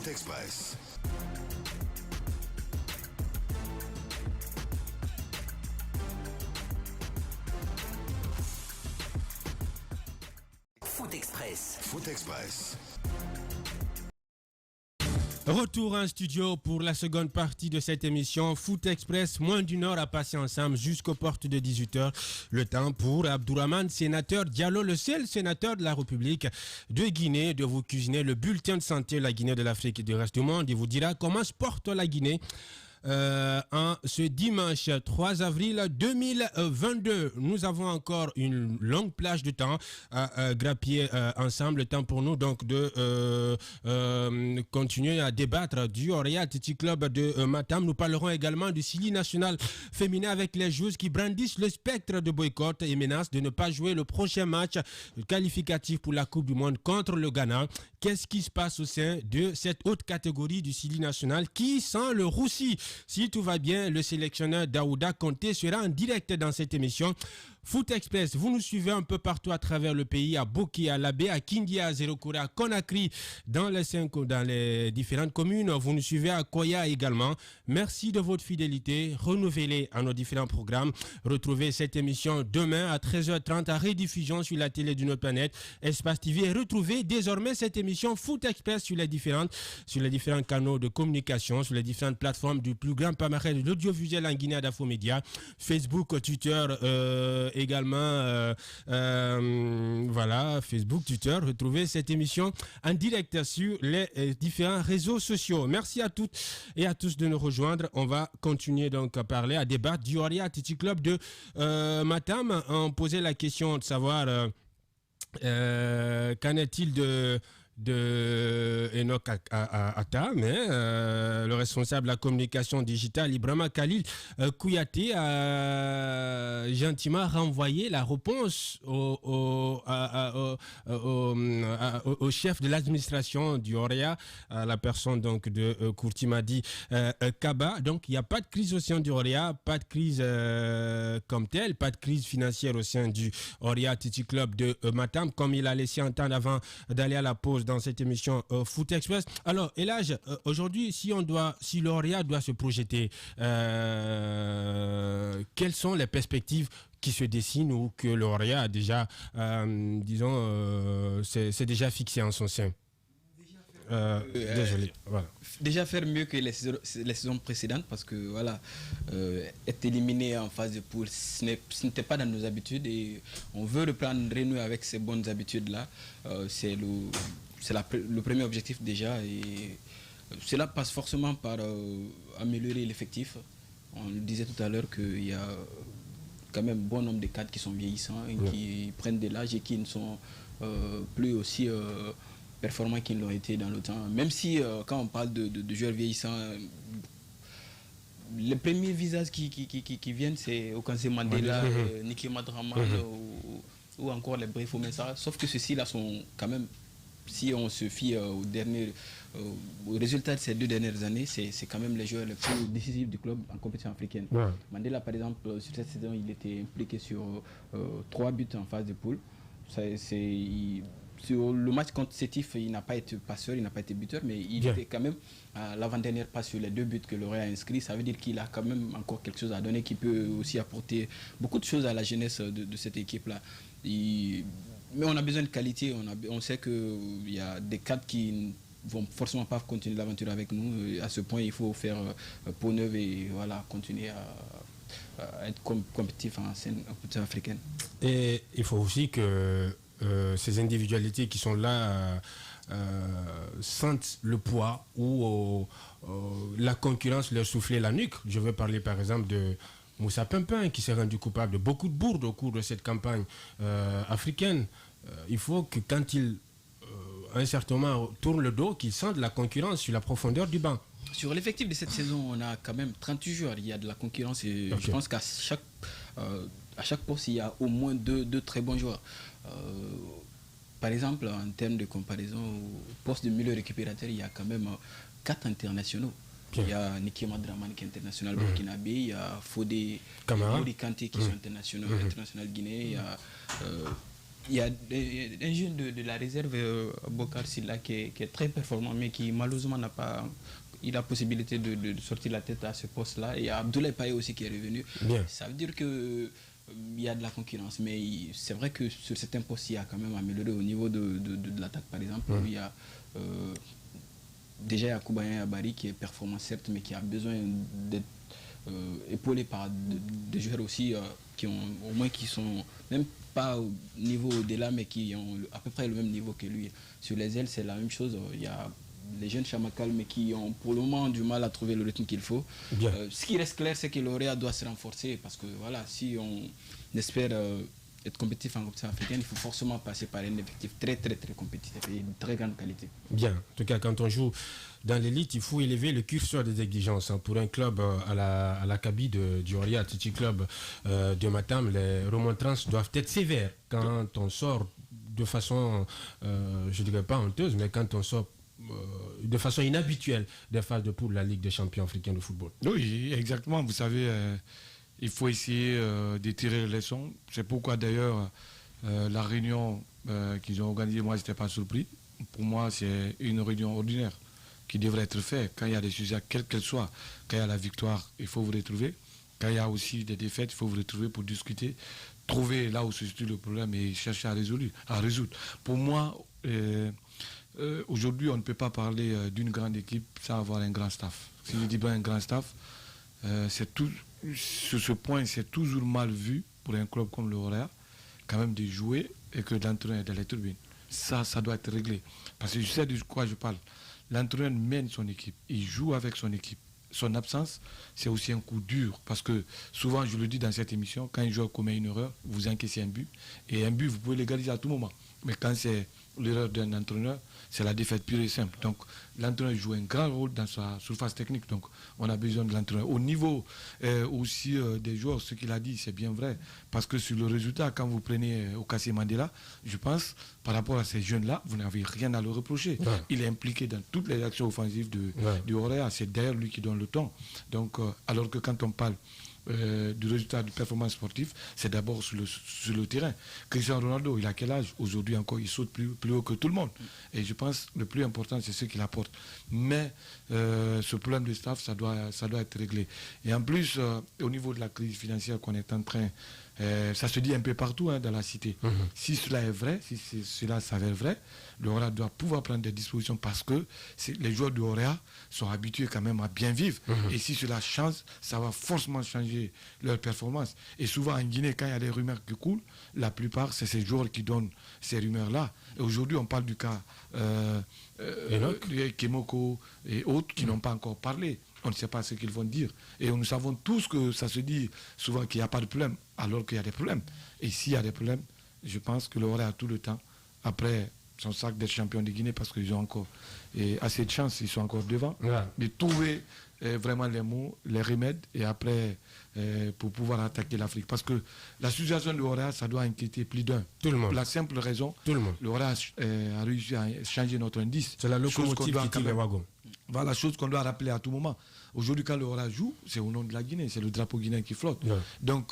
Foot Express. Foot Express. Foot Express. Retour en studio pour la seconde partie de cette émission Foot Express. Moins d'une heure à passer ensemble jusqu'aux portes de 18h. Le temps pour Abdourahmane, sénateur Diallo, le seul sénateur de la République de Guinée, de vous cuisiner le bulletin de santé de la Guinée, de l'Afrique et du reste du monde. Il vous dira comment se porte la Guinée en ce dimanche 3 avril 2022. Nous avons encore une longue plage de temps à grappiller ensemble. Le temps pour nous donc de continuer à débattre du Orea Athletic Club de Matam. Nous parlerons également du Sili national féminin avec les joueuses qui brandissent le spectre de boycott et menacent de ne pas jouer le prochain match qualificatif pour la Coupe du Monde contre le Ghana. Qu'est-ce qui se passe au sein de cette haute catégorie du Sili national qui sent le roussi? Si tout va bien, le sélectionneur Daouda Conté sera en direct dans cette émission. Foot Express, vous nous suivez un peu partout à travers le pays, à Boki, à Labé, à Kindia, à Zérokoura, à Conakry, dans les différentes communes. Vous nous suivez à Koya également. Merci de votre fidélité. Renouvelez à nos différents programmes. Retrouvez cette émission demain à 13h30 à rediffusion sur la télé d'une autre planète, Espace TV. Et retrouvez désormais cette émission Foot Express sur les différents canaux de communication, sur les différentes plateformes du plus grand palmarès de l'audiovisuel en Guinée, d'Infomédia, Facebook, Twitter, également voilà, Facebook, Twitter. Retrouvez cette émission en direct sur les différents réseaux sociaux. Merci à toutes et à tous de nous rejoindre. On va continuer donc à parler, à débattre du Orea Athletic Club de Matam. On posait la question de savoir qu'en est-il de Enoch Atta, mais le responsable de la communication digitale, Ibrahima Khalil Kouyaté, a gentiment renvoyé la réponse au chef de l'administration du Orea, à la personne donc de Kourtimadi Kaba. Donc il n'y a pas de crise au sein du Orea, pas de crise comme telle, pas de crise financière au sein du Orea Athletic Club de Matam, comme il a laissé entendre avant d'aller à la pause dans cette émission Foot Express. Alors, Elage, aujourd'hui, si l'Orea doit se projeter, quelles sont les perspectives qui se dessinent ou que l'Orea a déjà, c'est déjà fixé en son sein? Désolé. Voilà. Déjà faire mieux que les saisons précédentes, parce que voilà, être éliminé en phase de poule, ce n'était pas dans nos habitudes et on veut reprendre, renouer avec ces bonnes habitudes-là. C'est le premier objectif déjà, et cela passe forcément par améliorer l'effectif. On le disait tout à l'heure qu'il y a quand même bon nombre de cadres qui sont vieillissants et qui prennent de l'âge et qui ne sont plus aussi performants qu'ils l'ont été dans le temps. Même si quand on parle de joueurs vieillissants, les premiers visages qui viennent, c'est Okanse Mandela, Niki Madraman ou encore les Brefo Mensah. Sauf que ceux-ci-là sont quand même, si on se fie au résultat de ces 2 dernières années, c'est quand même les joueurs les plus décisifs du club en compétition africaine. Ouais. Mandela, par exemple, sur cette saison, il était impliqué sur 3 buts en phase de poule. Sur le match contre Sétif, il n'a pas été passeur, il n'a pas été buteur, mais il était quand même à l'avant-dernière passe sur les 2 buts que l'Orea a inscrits. Ça veut dire qu'il a quand même encore quelque chose à donner, qui peut aussi apporter beaucoup de choses à la jeunesse de cette équipe-là. Mais on a besoin de qualité. On sait qu'il y a des cadres qui ne vont forcément pas continuer l'aventure avec nous. À ce point, il faut faire peau neuve et voilà, continuer à être compétitif en scène africaine. Et il faut aussi que ces individualités qui sont là sentent le poids ou la concurrence leur souffler la nuque. Je veux parler par exemple de Moussa Pimpin qui s'est rendu coupable de beaucoup de bourdes au cours de cette campagne africaine. Il faut que quand il à un certain moment tourne le dos, qu'il sente la concurrence sur la profondeur du banc. Sur l'effectif de cette saison, on a quand même 38 joueurs. Il y a de la concurrence et je pense qu'à chaque poste, il y a au moins deux très bons joueurs. Par exemple, en termes de comparaison, au poste de milieu récupérateur, il y a quand même 4 internationaux. Il y a Niki Madraman qui est international burkinabé, il y a Fodé Mori Kanté qui sont international guinéen, il y a Il y a un jeune de la réserve, Bokar Silla, qui est très performant, mais qui malheureusement n'a pas eu la possibilité de sortir la tête à ce poste-là. Et il y a Abdoulaye Paye aussi qui est revenu. Bien. Ça veut dire que il y a de la concurrence, mais c'est vrai que sur certains postes, il y a quand même amélioré au niveau de l'attaque, par exemple. Il y a déjà Koubayen Abari qui est performant, certes, mais qui a besoin d'être épaulé par des joueurs aussi qui ont au moins qui sont même pas au niveau au-delà, mais qui ont à peu près le même niveau que lui. Sur les ailes, c'est la même chose. Il y a les jeunes Chamakal, mais qui ont pour le moment du mal à trouver le rythme qu'il faut. Ce qui reste clair, c'est que l'Oréa doit se renforcer parce que voilà, si on espère être compétitif en compétition africaine, il faut forcément passer par un effectif très très très compétitif et de très grande qualité. Bien. En tout cas, quand on joue dans l'élite, il faut élever le curseur des exigences. Pour un club à l'Acadie du Oria Titi Club de Matam, les remontrances doivent être sévères quand on sort de façon, je ne dirais pas honteuse, mais quand on sort de façon inhabituelle des phases de poule de la Ligue des champions africains de football. Oui, exactement. Vous savez, il faut essayer de tirer les leçons. C'est pourquoi d'ailleurs la réunion qu'ils ont organisée, moi je n'étais pas surpris. Pour moi, c'est une réunion ordinaire qui devrait être faite. Quand il y a des sujets, quels qu'elles soient, quand il y a la victoire, il faut vous retrouver. Quand il y a aussi des défaites, il faut vous retrouver pour discuter, trouver là où se situe le problème et chercher à résoudre. Pour moi, aujourd'hui, on ne peut pas parler d'une grande équipe sans avoir un grand staff. Si je dis bien un grand staff, sur ce point, c'est toujours mal vu pour un club comme le Orea, quand même de jouer et que l'entraîneur est dans les tribunes. Ça doit être réglé. Parce que je sais de quoi je parle. L'entraîneur mène son équipe, il joue avec son équipe. Son absence, c'est aussi un coup dur. Parce que souvent, je le dis dans cette émission, quand un joueur commet une erreur, vous encaissez un but. Et un but, vous pouvez l'égaliser à tout moment. Mais quand c'est l'erreur d'un entraîneur, c'est la défaite pure et simple. Donc l'entraîneur joue un grand rôle dans sa surface technique. Donc on a besoin de l'entraîneur. Au niveau aussi des joueurs, ce qu'il a dit, c'est bien vrai. Parce que sur le résultat, quand vous prenez Okassi Mandela, je pense, par rapport à ces jeunes-là, vous n'avez rien à le reprocher. Ouais. Il est impliqué dans toutes les actions offensives du Orea. C'est d'ailleurs lui qui donne le ton. Donc, alors que quand on parle du résultat du performance sportif, c'est d'abord sur le terrain. Cristiano Ronaldo, il a quel âge? Aujourd'hui encore, il saute plus haut que tout le monde. Et je pense que le plus important, c'est ce qu'il apporte. Mais ce problème de staff, ça doit être réglé. Et en plus, au niveau de la crise financière qu'on est en train, ça se dit un peu partout dans la cité. Si cela est vrai, si cela s'avère vrai, l'Orea doit pouvoir prendre des dispositions parce que les joueurs de Orea sont habitués quand même à bien vivre. Et si cela change, ça va forcément changer leur performance. Et souvent en Guinée, quand il y a des rumeurs qui coulent, la plupart, c'est ces joueurs qui donnent ces rumeurs-là. Et aujourd'hui, on parle du cas Kemoko et autres qui n'ont pas encore parlé. On ne sait pas ce qu'ils vont dire. Et nous savons tous que ça se dit souvent qu'il n'y a pas de problème, alors qu'il y a des problèmes. Et s'il y a des problèmes, je pense que l'Orea a tout le temps, après son sac d'être champion de Guinée, parce qu'ils ont encore assez de chance, ils sont encore devant, de trouver vraiment les mots, les remèdes, et après, pour pouvoir attaquer l'Afrique. Parce que la situation de l'Orea, ça doit inquiéter plus d'un. Tout le monde. La simple raison, l'Orea a réussi à changer notre indice. C'est la locomotive qui tire les wagons. Voilà la chose qu'on doit rappeler à tout moment. Aujourd'hui, quand l'Orea joue, c'est au nom de la Guinée, c'est le drapeau guinéen qui flotte. Donc,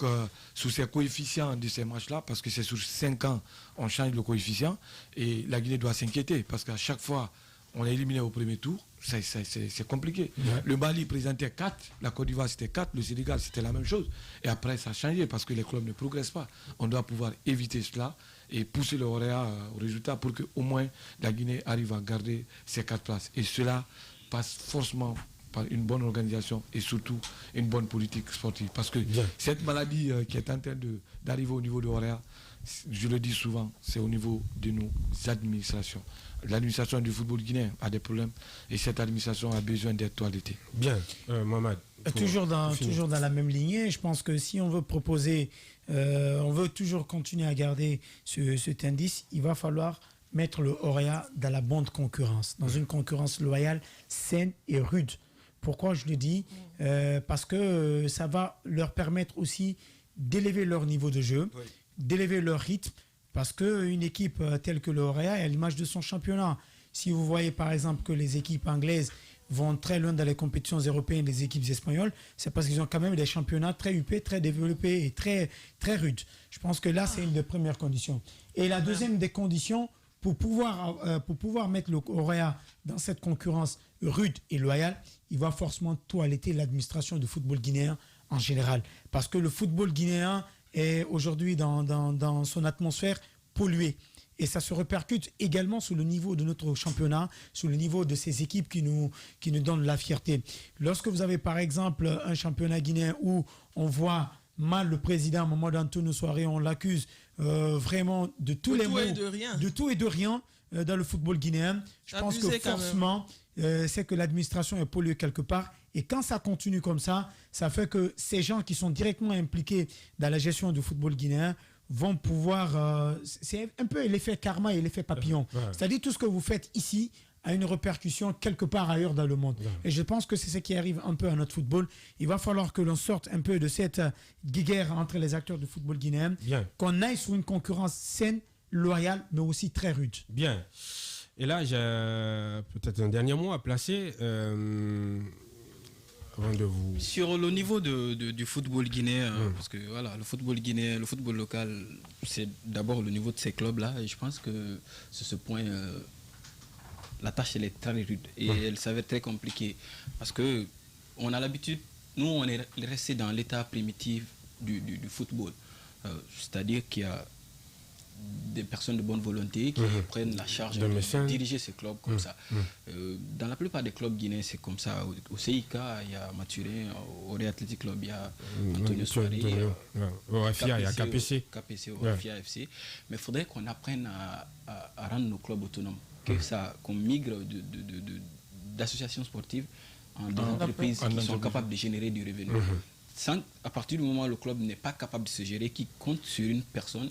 sous ces coefficients de ces matchs-là, parce que c'est sur 5 ans, on change le coefficient, et la Guinée doit s'inquiéter, parce qu'à chaque fois, on est éliminé au premier tour, c'est compliqué. Le Mali présentait 4, la Côte d'Ivoire c'était 4, le Sénégal c'était la même chose. Et après, ça a changé, parce que les clubs ne progressent pas. On doit pouvoir éviter cela et pousser l'Orea au résultat pour qu'au moins la Guinée arrive à garder ses 4 places. Et cela passe forcément par une bonne organisation et surtout une bonne politique sportive. Parce que cette maladie qui est en train d'arriver au niveau de l'Orea, je le dis souvent, c'est au niveau de nos administrations. L'administration du football guinéen a des problèmes et cette administration a besoin d'être toilettée. Bien, Mohamed. Toujours dans la même lignée, je pense que si on veut proposer, on veut toujours continuer à garder cet indice, il va falloir mettre le Orea dans la bonne concurrence, dans une concurrence loyale, saine et rude. Pourquoi je le dis? Parce que ça va leur permettre aussi d'élever leur niveau de jeu, d'élever leur rythme, parce qu'une équipe telle que le Orea est à l'image de son championnat. Si vous voyez par exemple que les équipes anglaises vont très loin dans les compétitions européennes, les équipes espagnoles, c'est parce qu'ils ont quand même des championnats très huppés, très développés et très, très rudes. Je pense que là, c'est une des premières conditions. Et la deuxième des conditions, pour pouvoir mettre le Correa dans cette concurrence rude et loyale, il va forcément toiletter l'administration du football guinéen en général. Parce que le football guinéen est aujourd'hui dans son atmosphère polluée. Et ça se répercute également sur le niveau de notre championnat, sur le niveau de ces équipes qui nous donnent la fierté. Lorsque vous avez par exemple un championnat guinéen où on voit mal le président Mamadou Antonio Souaré, on l'accuse vraiment de tous les maux, de tout et de rien dans le football guinéen. Je pense que forcément, c'est que l'administration est polluée quelque part. Et quand ça continue comme ça fait que ces gens qui sont directement impliqués dans la gestion du football guinéen vont pouvoir... c'est un peu l'effet karma et l'effet papillon. Ouais. C'est-à-dire tout ce que vous faites ici a une répercussion quelque part ailleurs dans le monde. Ouais. Et je pense que c'est ce qui arrive un peu à notre football. Il va falloir que l'on sorte un peu de cette guerre entre les acteurs du football guinéen, qu'on aille sur une concurrence saine, loyale, mais aussi très rude. Bien. Et là, j'ai peut-être un dernier mot à placer. Sur le niveau du football guinéen, parce que voilà, le football guinéen, le football local, c'est d'abord le niveau de ces clubs-là. Et je pense que sur ce point, la tâche elle est très rude et elle s'avère très compliquée. Parce que on a l'habitude, nous on est resté dans l'état primitif du football. C'est-à-dire qu'il y a des personnes de bonne volonté qui prennent la charge de diriger ces clubs comme ça. Dans la plupart des clubs guinéens, c'est comme ça. Au CIK, il y a Maturin, au Ré Athletic Club, il y a Antonio Souaré, au FIA, il y a KPC. Au FIA FC. Mais il faudrait qu'on apprenne à rendre nos clubs autonomes, qu'on migre d'associations sportives en des entreprises qui sont capables de générer du revenu. À partir du moment où le club n'est pas capable de se gérer, qui compte sur une personne,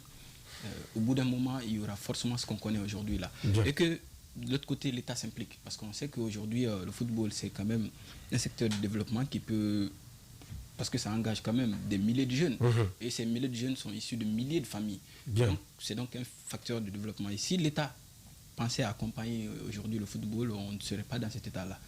au bout d'un moment, il y aura forcément ce qu'on connaît aujourd'hui là. Et que de l'autre côté, l'État s'implique. Parce qu'on sait qu'aujourd'hui, le football, c'est quand même un secteur de développement qui peut... Parce que ça engage quand même des milliers de jeunes. Et ces milliers de jeunes sont issus de milliers de familles. C'est donc un facteur de développement. Et si l'État pensait à accompagner aujourd'hui le football, on ne serait pas dans cet état-là.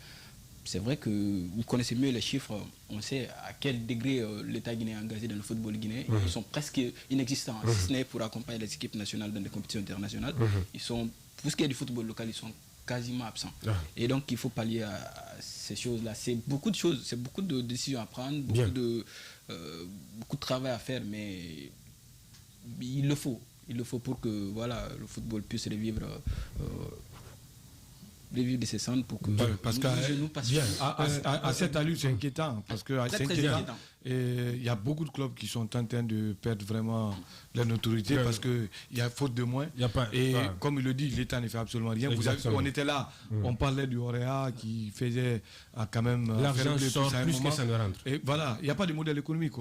C'est vrai que vous connaissez mieux les chiffres, on sait à quel degré l'État guinéen est engagé dans le football guinéen. Ils sont presque inexistants, si ce n'est pour accompagner les équipes nationales dans des compétitions internationales. Ils sont, pour ce qui est du football local, ils sont quasiment absents. Et donc il faut pallier à ces choses-là. C'est beaucoup de choses, c'est beaucoup de décisions à prendre, beaucoup de travail à faire, mais il le faut. Il le faut pour que voilà, le football puisse revivre de ses centres pour que parce à cette allure c'est inquiétant parce que c'est inquiétant. Et il y a beaucoup de clubs qui sont en train de perdre vraiment leur notoriété parce qu'il y a faute de moyens. Comme il le dit, l'État ne fait absolument rien. On était là, on parlait du Orea qui faisait quand même... L'argent sort plus que ça ne rentre. Et voilà, il n'y a pas de modèle économique.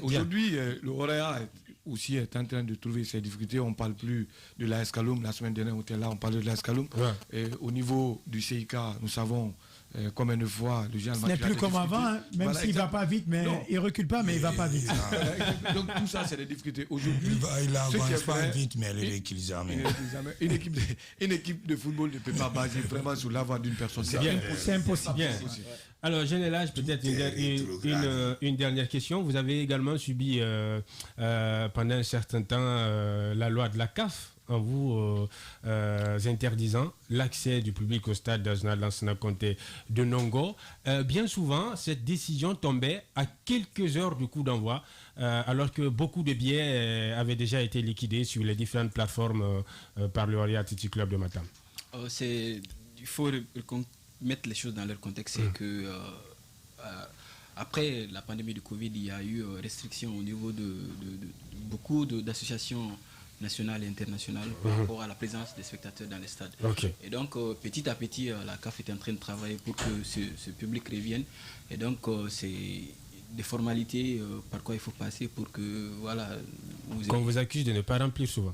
Aujourd'hui, le Orea aussi est en train de trouver ses difficultés. On ne parle plus de l'AS Kaloum. La semaine dernière, on était là, on parlait de l'AS Kaloum. Et au niveau du CIK, nous savons combien de fois le général... Ce n'est plus comme avant, hein, même s'il ne va pas vite, mais il ne recule pas, mais il ne va pas vite. Donc tout ça, c'est des difficultés. Aujourd'hui, il avance pas vite, mais elle recule jamais. Une équipe de football ne peut pas baser vraiment sur l'avoir d'une personne. C'est impossible. Bien. Alors, Jeune Lage, peut-être une dernière question. Vous avez également subi pendant un certain temps la loi de la CAF en vous interdisant l'accès du public au stade national Lansana Conté de Nongo. Bien souvent, cette décision tombait à quelques heures du coup d'envoi, alors que beaucoup de billets avaient déjà été liquidés sur les différentes plateformes par le Ré Athletic Club de Matam. Il faut mettre les choses dans leur contexte. C'est que après la pandémie du Covid, il y a eu restriction au niveau de beaucoup d'associations nationales et internationales par rapport à la présence des spectateurs dans les stades. Et donc, petit à petit, la CAF est en train de travailler pour que ce public revienne. Et donc, c'est des formalités par quoi il faut passer pour que, voilà... Qu'on vous accuse de ne pas remplir souvent.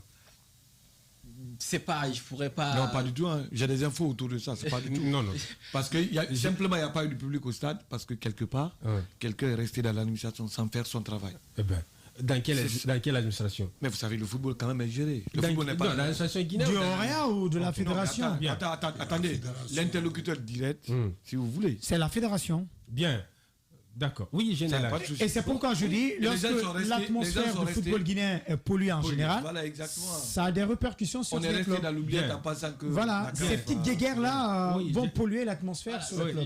C'est pas, je pourrais pas... Non, pas du tout. Hein. J'ai des infos autour de ça. C'est pas du tout. Non. Parce que simplement, il n'y a pas eu de public au stade parce que quelque part, quelqu'un est resté dans l'administration sans faire son travail. Eh ben, Dans quelle administration? Mais vous savez, le football quand même est géré. Le Dans football n'est pas... l'administration guinéenne. Du Horea ou de la fédération? Non, attendez, l'interlocuteur direct, si vous voulez. C'est la fédération. Bien. D'accord. Oui, général. Et c'est pourquoi je dis, lorsque l'atmosphère du football guinéen est polluée en général, voilà, exactement. ça a des répercussions sur les clubs. On est resté dans l'oubliette en pensant que... Voilà, ces petites guéguerres-là vont polluer l'atmosphère sur le club.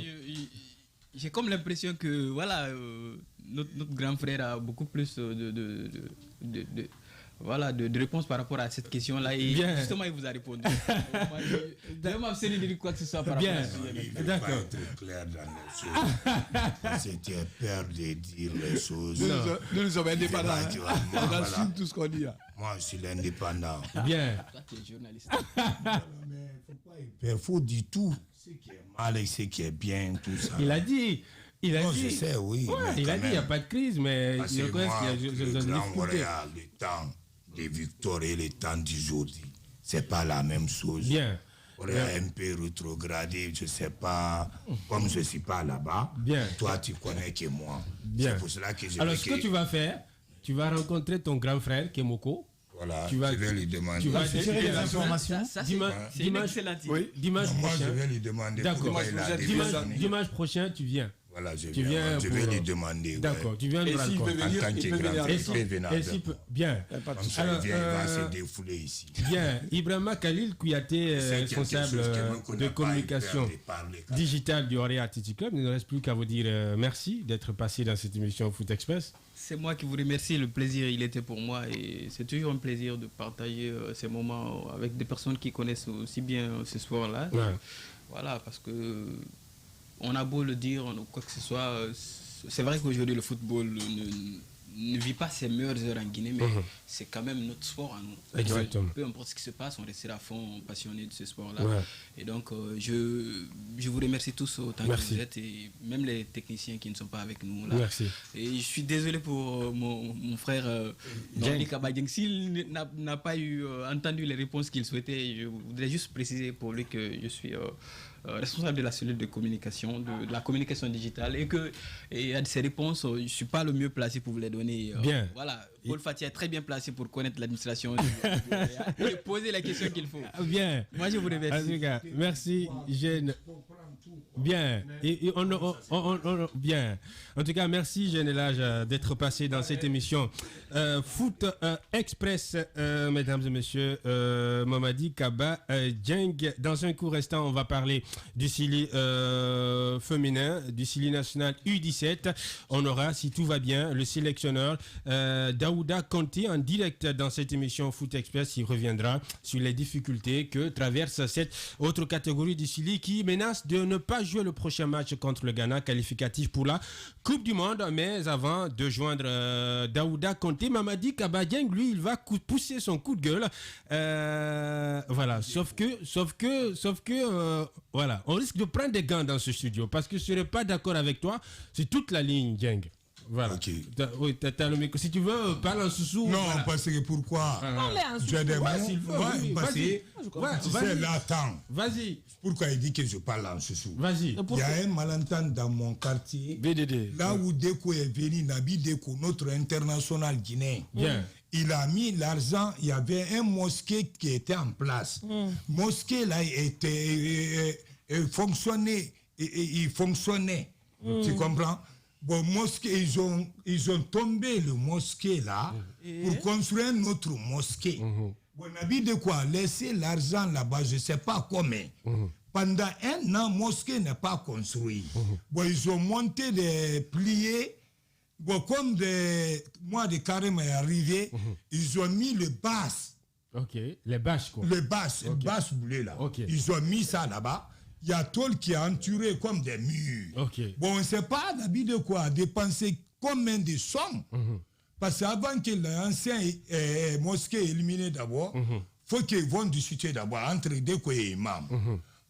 J'ai comme l'impression que voilà, notre grand frère a beaucoup plus de réponses par rapport à cette question-là. Et justement, il vous a répondu. Je vais m'abstenir de dire quoi que ce soit par rapport à ça. Il ne veut pas être clair dans les choses. Parce que tu as peur de dire les choses. Nous sommes indépendants. On assume tout ce qu'on dit. Moi, je suis l'indépendant. Bien. Toi, tu es journaliste. Il faut dire tout. Ce qui est mal et ce qui est bien, tout ça. Il a dit. Je sais, oui. Ouais, il a dit qu'il n'y a pas de crise, mais il reconnaît qu'il y a le grand Montréal, le temps des victoires et le temps d'aujourd'hui. C'est pas la même chose. Bien. On est un peu rétrogradé, je sais pas, comme je suis pas là-bas. Bien. Toi, tu connais que moi. Bien. C'est pour cela que je Alors, ce que tu vas faire, tu vas rencontrer ton grand frère, Kemoko. Voilà, je vais lui demander. Tu vas tirer les informations. Ça, c'est une excellente idée. Oui, dimanche moi, prochain. je vais lui demander. D'accord. Dimanche prochain, tu viens. Voilà, je vais lui demander. D'accord, tu viens de rencontrer. Bien. Alors, il va se défouler ici. Bien. Ibrahima Khalil Kouyaté, responsable de communication digitale du Horea Athletic Club. Il ne reste plus qu'à vous dire merci d'être passé dans cette émission Foot Express. C'est moi qui vous remercie. Le plaisir, il était pour moi. Et c'est toujours un plaisir de partager ces moments avec des personnes qui connaissent aussi bien ce sport-là. Ouais. Voilà, parce que on a beau le dire, quoi que ce soit, c'est vrai qu'aujourd'hui le football ne vit pas ses meilleures heures en Guinée, mais c'est quand même notre sport à nous. Exactement. Peu importe ce qui se passe, on restera à fond passionné de ce sport-là. Ouais. Et donc, je vous remercie tous autant que vous êtes, et même les techniciens qui ne sont pas avec nous là. Merci. Et je suis désolé pour mon frère Jean Kabadjeng. S'il n'a pas entendu les réponses qu'il souhaitait, je voudrais juste préciser pour lui que je suis responsable de la cellule de communication, de la communication digitale, et à ces réponses, je ne suis pas le mieux placé pour vous les donner. Bien. Voilà, Paul Fati est très bien placé pour connaître l'administration et poser la question qu'il faut. Bien. Moi, je vous remercie. Merci, Jeanne. Bien. Et bien. En tout cas, merci, Jeanne Elage, d'être passé dans cette émission Foot Express, mesdames et messieurs. Mamadi Kaba Djeng. Dans un court instant, on va parler du Sili féminin, du Sili national U17. On aura, si tout va bien, le sélectionneur Daouda Conté en direct dans cette émission Foot Express. Il reviendra sur les difficultés que traverse cette autre catégorie du Sili qui menace de ne pas jouer le prochain match contre le Ghana, qualificatif pour la Coupe du Monde. Mais avant de joindre Daouda Conté, Mamadi Kaba Djeng, lui, il va pousser son coup de gueule. Voilà, sauf que voilà, on risque de prendre des gants dans ce studio parce que je ne serais pas d'accord avec toi. C'est toute la ligne, Djeng. Voilà. Okay. Oui, t'as le micro. Si tu veux, parle en sous-sous. Non, voilà. parce que pourquoi j'ai des mots. Tu sais, là, attends. Vas-y. Pourquoi il dit que je parle en sous-sous? Vas-y. Il y a un malentendu dans mon quartier. VDD. Là où Deko est venu, Nabi Deko, notre international guinéen. Bien. Il a mis l'argent, il y avait un mosquée qui était en place. Mosquée là fonctionnait. Il fonctionnait. Tu comprends? Bon, mosquée, ils ont tombé le mosquée là pour construire une autre mosquée. Bon, Nabi de quoi laisser l'argent là-bas, je ne sais pas comment. Pendant un an, mosquée n'est pas construite. Bon, ils ont monté des pliés. Bon, comme le mois de carême est arrivé, ils ont mis le bâche. Ok, les bâches quoi. Le bâche, okay. Bâche boulé là. Okay. Ils ont mis ça là-bas. Il y a tôle qui est entouré comme des murs. Okay. Bon, on ne sait pas d'habitude de quoi dépenser combien de sommes. Parce qu'avant que l'ancien mosquée est éliminé d'abord, il faut qu'ils vont discuter d'abord entre Deko et Imam.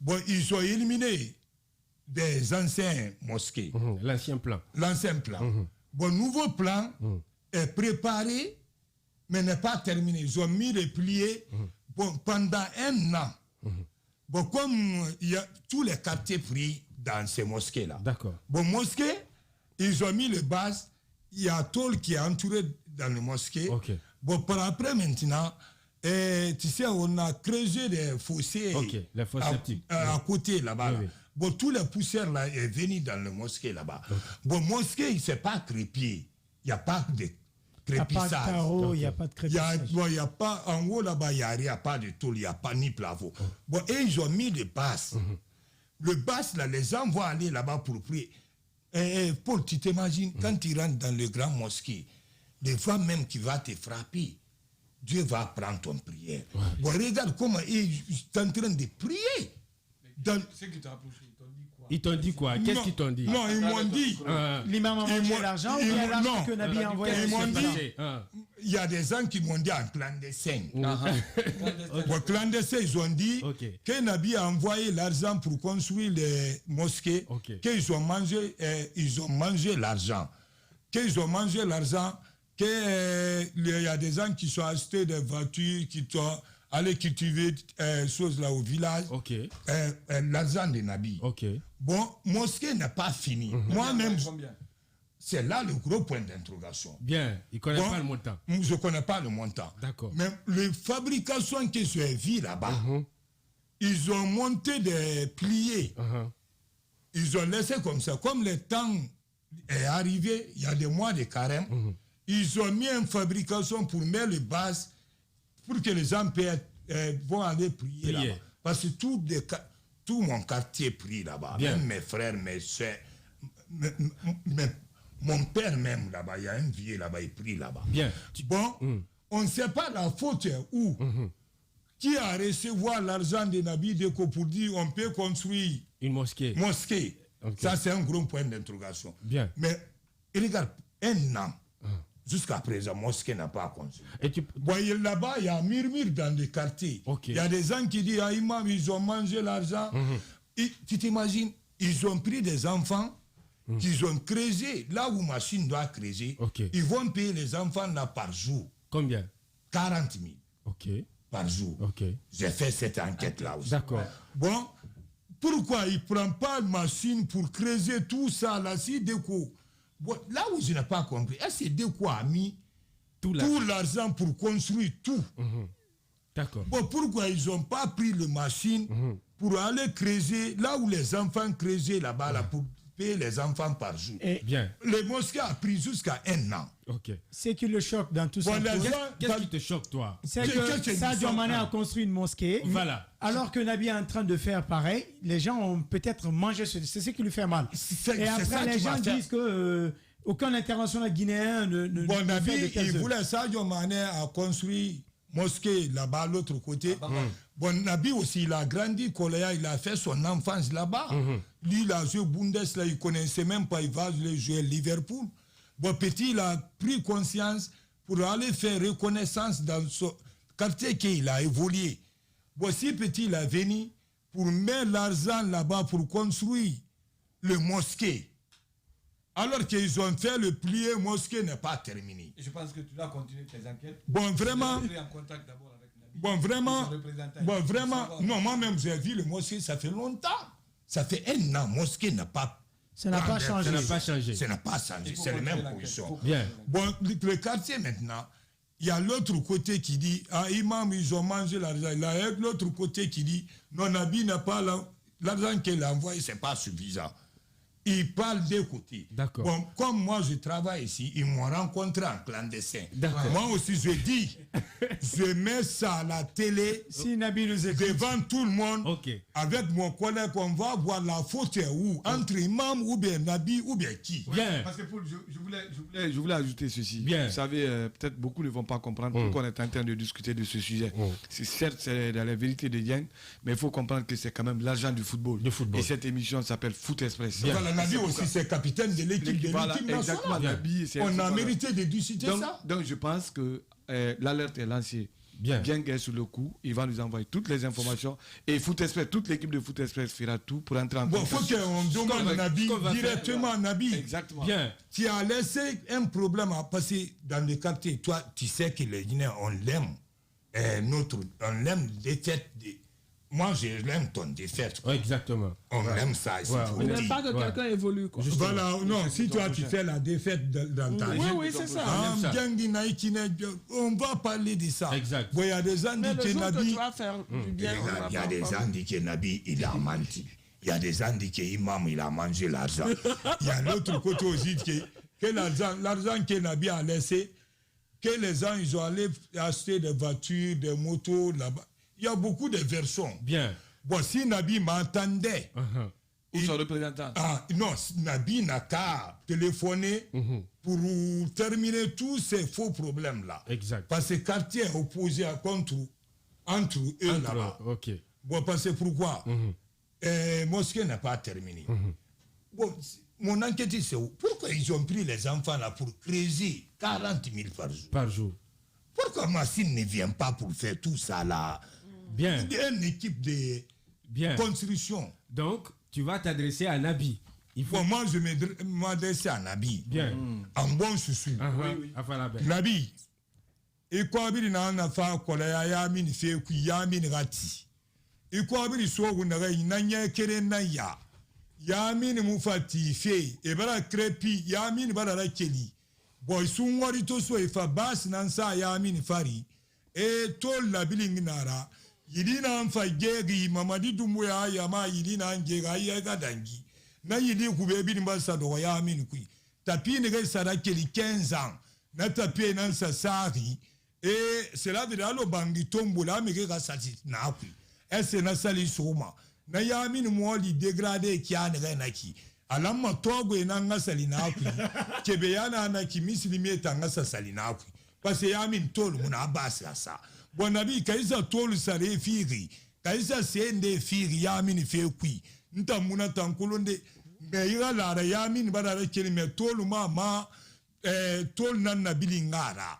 Bon, ils ont éliminé des anciens mosquées. L'ancien plan. L'ancien plan. Bon, nouveau plan est préparé, mais n'est pas terminé. Ils ont mis les pliés pendant un an. Bon, comme il y a tous les quartiers pris dans ces mosquées-là. D'accord. Bon, mosquée, ils ont mis le base il y a tôle qui est entouré dans le mosquée. Ok. Bon, par après, maintenant, tu sais, on a creusé des fossés les fosses septiques. à côté là-bas. Oui, Là. oui. Bon, tous les poussières là est venu dans le mosquée là-bas. Bon, mosquée, il c'est pas crépier. Il n'y a pas de Il n'y a pas de crépissage. carreau, il n'y a pas de Il y a, crépissage. bon, il y a pas, en haut là-bas, il n'y a pas de tôle, il n'y a pas ni plafond. Bon, et ils ont mis des basses. Le basse, là, les gens vont aller là-bas pour prier. Paul, tu t'imagines, quand tu rentres dans le grand mosquée, des fois même qui va te frapper, Dieu va prendre ton prière. Bon, regarde comment ils sont en train de prier. Dans... C'est qui t'a approché, Ils t'ont dit quoi? Qu'est-ce qu'ils t'ont dit? Non, ils m'ont dit, L'imam a mangé l'argent ou bien l'argent que Nabi a envoyé? ils m'ont dit, Ah. il y a des gens qui m'ont dit en clandestin. Au clandestin, ils ont dit Ok. que Nabi a envoyé l'argent pour construire les mosquées, Ok. qu'ils ont mangé l'argent. Qu'ils ont mangé l'argent, qu'il y a des gens qui sont achetés des voitures, qui sont allés cultiver choses là au village. Ok. L'argent de Nabi. Ok. Bon, mosquée n'est pas finie. Moi-même, c'est là le gros point d'interrogation. Bien. Ils ne connaissent Bon, pas le montant. Je ne connais pas le montant. D'accord. Mais les fabrications que j'ai vues là-bas, ils ont monté des pliés. Ils ont laissé comme ça. Comme le temps est arrivé, il y a des mois de carême, ils ont mis une fabrication pour mettre les bases pour que les gens vont aller prier là-bas. Parce que tout mon quartier prie là-bas. Bien. Même mes frères, mes soeurs, mon père même là-bas, il y a un vieux là-bas, il prie là-bas. Bien. Bon, on ne sait pas la faute est où. Qui a recevoir l'argent de Nabi Deko pour dire on peut construire Une mosquée. mosquée. Ok. Ça, c'est un gros point d'interrogation. Bien. Mais regarde, un an, jusqu'à présent, mosquée n'a pas construit. Et tu... Bon, là-bas, il y a un murmure dans les quartiers. Ok. Il y a des gens qui disent, ah, imam, ils ont mangé l'argent. Et tu t'imagines, ils ont pris des enfants qu'ils ont creusé, là où machine doit creuser. Ok. Ils vont payer les enfants là par jour. Combien? 40 000 Ok. par jour. Ok. J'ai fait cette enquête-là aussi. D'accord. Bon, pourquoi il ne prend pas de machine pour creuser tout ça là, si Deko. Bon, là où je n'ai pas compris, est-ce que Deko a mis Tout l'argent pour construire tout? D'accord. Bon, pourquoi ils n'ont pas pris les machines pour aller creuser là où les enfants creusaient là-bas là, pour payer les enfants par jour? Et Bien. Les mosquées a pris jusqu'à un an. Ok. ce qui le choque dans tout Bon, ça, les gens, Qu'est-ce qui te choque, toi? c'est qu'est-ce que qu'ils Sadio sont- Mané a construit une mosquée. Voilà. Alors que Nabi est en train de faire pareil, les gens ont peut-être mangé c'est ce qui lui fait mal. C'est Et après, ça les qui gens m'a fait- disent que aucun international guinéen ne Bon, Nabi, fait de telles il œuvres. voulait Sadio Mané a construit mosquée là-bas, l'autre côté. Bon, Nabi aussi, il a grandi, Koléa, il a fait son enfance là-bas. Lui, il a joué Bundes, là, il ne connaissait même pas, il va aller jouer Liverpool. Bon, petit, il a pris conscience pour aller faire reconnaissance dans ce quartier qu'il a évolué. Bon, si petit, il a venu pour mettre l'argent là-bas pour construire le mosquée. Alors qu'ils ont fait le plié, mosquée n'est pas terminé. Je pense que tu dois continuer tes enquêtes. Bon, vraiment, Tu es en contact d'abord avec Nabi. bon, vraiment, non, moi-même, j'ai vu le mosquée, ça fait longtemps. Ça fait un an, mosquée n'a pas... Ça n'a pas changé. Ça n'a pas changé. Ça n'a pas changé, c'est la même position. Bien. Bon, le quartier maintenant, il y a l'autre côté qui dit, ah, imam, ils ont mangé l'argent. Il y a l'autre côté qui dit, non, Nabi n'a pas l'argent qu'il a envoyé, c'est pas suffisant. Ils parlent des côtés. D'accord. Bon, comme moi je travaille ici, ils m'ont rencontré en clandestin. D'accord. Moi aussi je dis, je mets ça à la télé Si Nabi nous écoute, devant tout le monde. Ok. Avec mon collègue, on va voir la faute est où, entre imam ou bien Nabi ou bien qui. Bien. Parce que Paul, je voulais ajouter ceci. Bien. Vous savez, peut-être beaucoup ne vont pas comprendre pourquoi on est en train de discuter de ce sujet. Certes, c'est dans la vérité de Dieng, mais il faut comprendre que c'est quand même l'argent du football. Du football. Et cette émission s'appelle Foot Express. Voilà, Nabi aussi, c'est capitaine de l'équipe Voilà, exactement, nationale. Nabi, c'est- On a voilà. mérité de discuter Donc, ça. donc je pense que l'alerte est lancée. Bien. Bien qu'elle est sur le coup, il va nous envoyer toutes les informations. Et Foot Express, toute l'équipe de Foot Express fera tout pour entrer en Bon, il faut contact. qu'on demande Nabi qu'on va faire, directement, Nabi. Exactement. Bien. Tu as laissé un problème à passer dans le quartier. Toi, tu sais que les Guinéens, on l'aime. On l'aime des têtes. moi, je l'aime ton défaite. Ouais, exactement. On aime ça. Ouais, On n'aime pas que quelqu'un évolue. Quoi. Voilà, non, si toi tu fais la défaite dans ta vie. Oui, c'est ça. On va parler de ça. Exact. Il y a des gens Mais qui le jour que Nabi. tu vas faire du bien, on va Il y a pas des en gens parler. qui Nabi, il a menti. Il y a des gens qui Imam, il a mangé l'argent. Il y a l'autre côté aussi que l'argent que Nabi a laissé, que les gens ils ont allé acheter des voitures, des motos là-bas. Il y a beaucoup de versions. Bien. Bon, si Nabi m'entendait, Ou son représentant. non, Nabi n'a qu'à téléphoner pour terminer tous ces faux problèmes-là. Exact. Parce que quartier est opposé entre eux là-bas. Ok. Bon, parce que pourquoi Mosquée n'a pas terminé. Bon, mon enquête, c'est pourquoi ils ont pris les enfants là pour creuser 40 000 par jour. Par jour. Pourquoi Massine ne vient pas pour faire tout ça là? Bien. Il y a une équipe de Bien. construction. Donc, tu vas t'adresser à Nabi. Il faut... Bon, moi, je m'adresse à Nabi. Bien. En bon chouchou. Nabi, et quoi, il n'a pas fait quoi, il a mis fait qu'il y a mis rati. Et quoi, il soit où il n'a kéré naya. Yamin mufati fe e bara krepi yamin bara la keli boy sun wari to so e fa bas nan sa yamin fari e tol la biling nara yidina an fa gegi mamadi dumbuya ya ma yidina an gega ya ga dangi na yidi ku be bin ba sa do yamin ku tapi ne ga sara keli 15 ans na tapi nan sa sari e cela veut dire lo bangi tombo la me ga sa na ku ese na sali soma na yamin moli dégradé qui a naki alamma togo ina ngasali na ku kebe yana na ki mislimi ta ngasa sali na ku parce yamin tol muna abasa sa bonabi kaisa tol sare firi kaisa sende firi yamin fe ku nta muna tankulonde me ira la yamin badara kelime tol ma tol nan na bilingara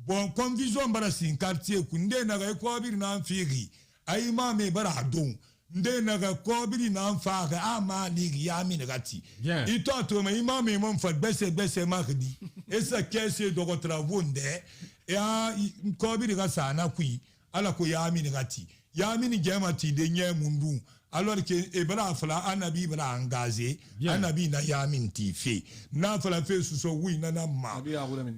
bon confusion bara sin quartier ku nde na ga ko bir na firi ay ma me bara don nde naga kobiri na mfaga ama ligi ya mi negati ito to me imam imam fa bese makdi esa kese do travaux nde ya kobiri ga sana kui ala ko ya mi negati ya mi ni jema ti de nye mundu alors que ebra fala anabi bra engagé anabi na ya mi ti fe na fala fe so wi na ma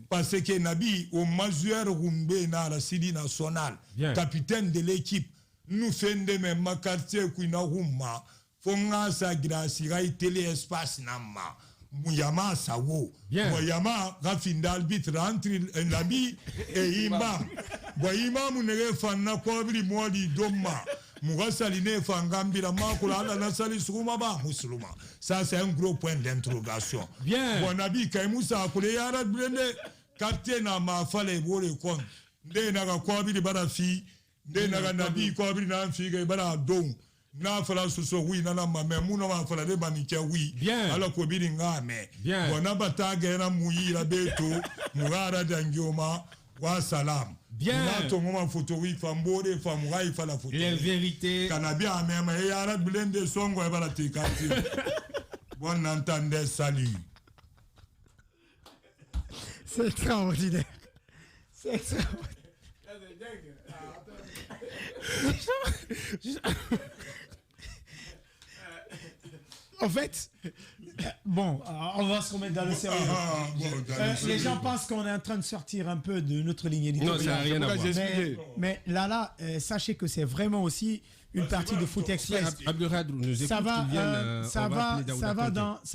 parce que nabi au majeur rumbe na la sidi national capitaine de l'équipe nous faisons même ma quartier qui n'a pas fonga sa grâce rai télé espace nama muyama sawo muyama rafinda arbitre entre l'ami et imam bo imam ne fanna ko bri moli domma mugasaline fangambira makula ala nasali suma ba musulma ça c'est un gros point d'interrogation bon nabi kay musa kule yara blende quartier na ma fale bore kon de na ko bri barafi de naga nabi ko abri na figa bara don na fala so wi na ma me mu no ma fala de ba mi ke wi ala ko bi nga me bona bata ga na muyi la beto mugara dangioma wa salam na to mo ma photo wi fambore famurai fala photo les vérités kanabi a même e ara blende songo e bara te kanti bon entendez salut. C'est extraordinaire. C'est extraordinaire. En fait, bon, on va se remettre dans le sérieux. Les gens pensent qu'on est en train de sortir un peu de notre ligne éditoriale. Non, ça n'a rien à voir. Mais là, sachez que c'est vraiment aussi une partie de Foot Express. Ça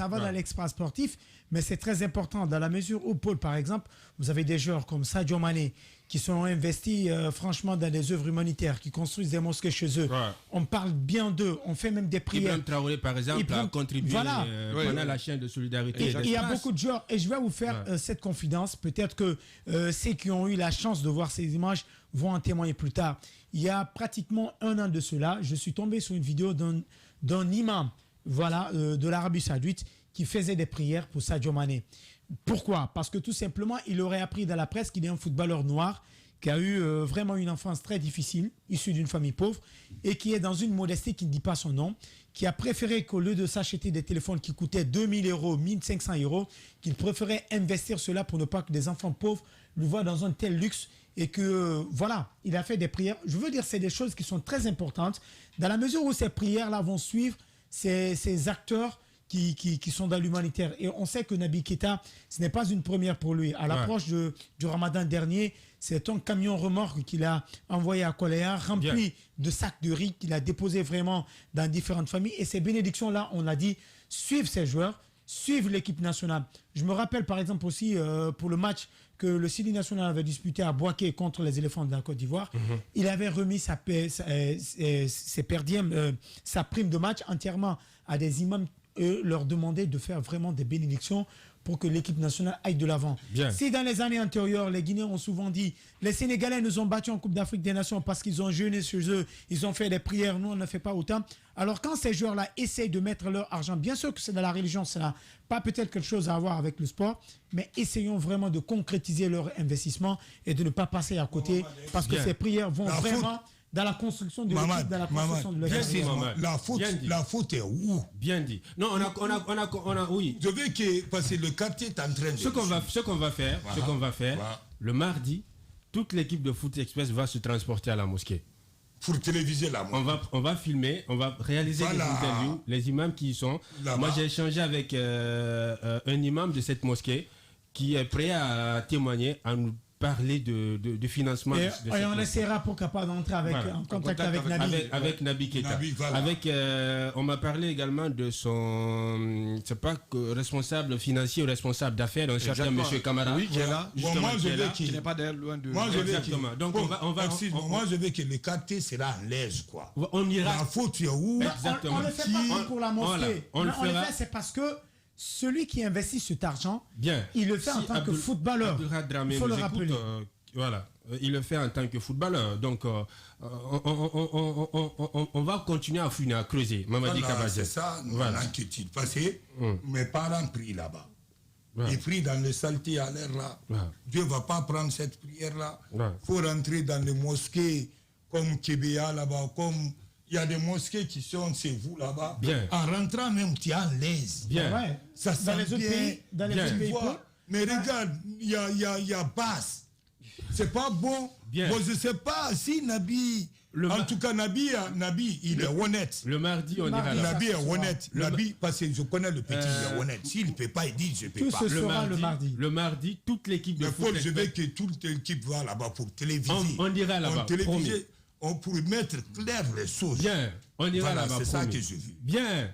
va dans l'exploit sportif, mais c'est très important dans la mesure où, Paul, par exemple, vous avez des joueurs comme Sadio Mané qui sont investis franchement dans des œuvres humanitaires, qui construisent des mosquées chez eux. Ouais. On parle bien d'eux, on fait même des prières. Ibrahim Traoré, par exemple, a contribué pendant la chaîne de solidarité. Il y a beaucoup de joueurs, et je vais vous faire cette confidence. Peut-être que ceux qui ont eu la chance de voir ces images vont en témoigner plus tard. Il y a pratiquement un an de cela, je suis tombé sur une vidéo d'un imam de l'Arabie Saoudite qui faisait des prières pour Sadio Mané. Pourquoi? Parce que tout simplement, il aurait appris dans la presse qu'il est un footballeur noir qui a eu vraiment une enfance très difficile, issu d'une famille pauvre, et qui est dans une modestie qui ne dit pas son nom, qui a préféré qu'au lieu de s'acheter des téléphones qui coûtaient 2000 euros, 1500 euros, qu'il préférait investir cela pour ne pas que des enfants pauvres le voient dans un tel luxe et que, voilà, il a fait des prières. Je veux dire, c'est des choses qui sont très importantes, dans la mesure où ces prières-là vont suivre ces acteurs qui sont dans l'humanitaire. Et on sait que Naby Keita, ce n'est pas une première pour lui. À l'approche du Ramadan dernier, c'est un camion remorque qu'il a envoyé à Koléa, rempli de sacs de riz qu'il a déposé vraiment dans différentes familles. Et ces bénédictions-là, on a dit, suivent ces joueurs, suivent l'équipe nationale. Je me rappelle par exemple aussi pour le match que le Sili national avait disputé à Boaké contre les éléphants de la Côte d'Ivoire. Il avait remis sa prime de match entièrement à des imams et leur demander de faire vraiment des bénédictions pour que l'équipe nationale aille de l'avant. Si dans les années antérieures, les Guinéens ont souvent dit les Sénégalais nous ont battus en Coupe d'Afrique des Nations parce qu'ils ont jeûné chez eux, ils ont fait des prières, nous on ne fait pas autant. Alors quand ces joueurs-là essayent de mettre leur argent, bien sûr que c'est dans la religion, ça n'a pas peut-être quelque chose à voir avec le sport, mais essayons vraiment de concrétiser leur investissement et de ne pas passer à côté parce que ces prières vont vraiment dans la construction de l'équipe, dans la construction de la faute est où? Bien dit. Non, on a oui. Je veux que, parce que le quartier est en train de... Ce qu'on va faire, le mardi, toute l'équipe de Foot Express va se transporter à la mosquée. Pour téléviser la mosquée. On va filmer, on va réaliser des interviews, les imams qui y sont. Moi, j'ai échangé avec un imam de cette mosquée qui est prêt à témoigner, à nous parler de financement. Et on essaiera pourquoi pas d'entrer en contact avec Naby. Avec Naby Keita. On m'a parlé également de son, c'est pas que responsable financier ou responsable d'affaires, un certain monsieur Camara. Oui, qui est là. Moi, je veux qui n'est pas loin de... Moi, je veux exactement. Donc, moi, je veux que le quartier sera en l'aise, quoi. On ira. La faute est où? On ne le fait pas pour la mosquée. On le fait, c'est parce que celui qui investit cet argent, il le fait en tant que footballeur. Il faut le rappeler. Il le fait en tant que footballeur. Donc, on va continuer à fouiner, à creuser. Mamadi Kabadja. C'est ça, mon inquiétude. Parce que mes parents prient là-bas. Ils prient dans le saleté à l'air là. Dieu ne va pas prendre cette prière-là. Il faut rentrer dans les mosquées comme Kébéa là-bas, comme... Il y a des mosquées qui sont chez vous là-bas. En rentrant même, tu es à l'aise. Ça sent bien. Dans les autres pays. Mais regarde, il y a Basse. C'est pas bon. Bon, je ne sais pas si Naby... En tout cas, Naby, il est honnête. Le mardi, on ira là. Naby est honnête. Naby, parce que je connais le petit, il est honnête. S'il ne peut pas, il dit je ne peux pas. Tout ce sera le mardi. Le mardi, toute l'équipe de foot... Je veux que toute l'équipe va là-bas pour téléviser. On ira là-bas, promis. On pourrait mettre clair les choses. Bien, on ira là-bas. C'est ça que je veux. Bien.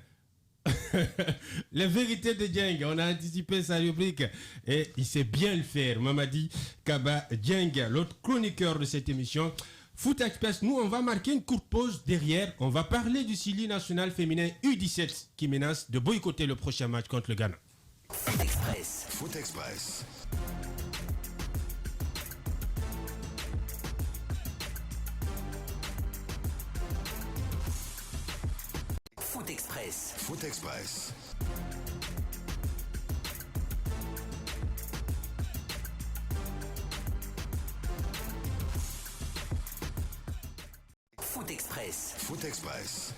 Les vérités de Djeng, on a anticipé sa rubrique et il sait bien le faire. Mamadi Kaba Djeng, l'autre chroniqueur de cette émission. Foot Express, nous on va marquer une courte pause derrière. On va parler du Sili national féminin U17 qui menace de boycotter le prochain match contre le Ghana. Foot Express. Foot Express. Foot Express. Foot Express. Foot Express. Foot Express.